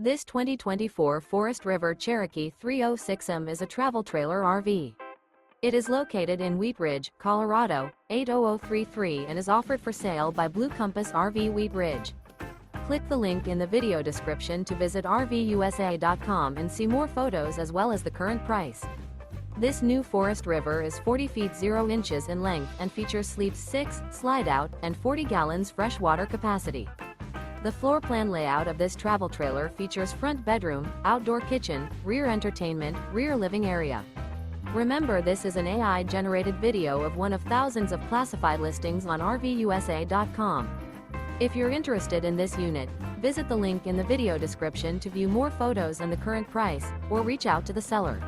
This 2024 Forest River Cherokee 306M is a travel trailer RV. It is located in Wheat Ridge, Colorado, 80033 and is offered for sale by Blue Compass RV Wheat Ridge. Click the link in the video description to visit RVUSA.com and see more photos as well as the current price. This new Forest River is 40 feet 0 inches in length and features sleeps 6, slide-out, and 40 gallons fresh water capacity. The floor plan layout of this travel trailer features front bedroom, outdoor kitchen, rear entertainment, rear living area. Remember, this is an AI-generated video of one of thousands of classified listings on RVUSA.com. If you're interested in this unit, visit the link in the video description to view more photos and the current price, or reach out to the seller.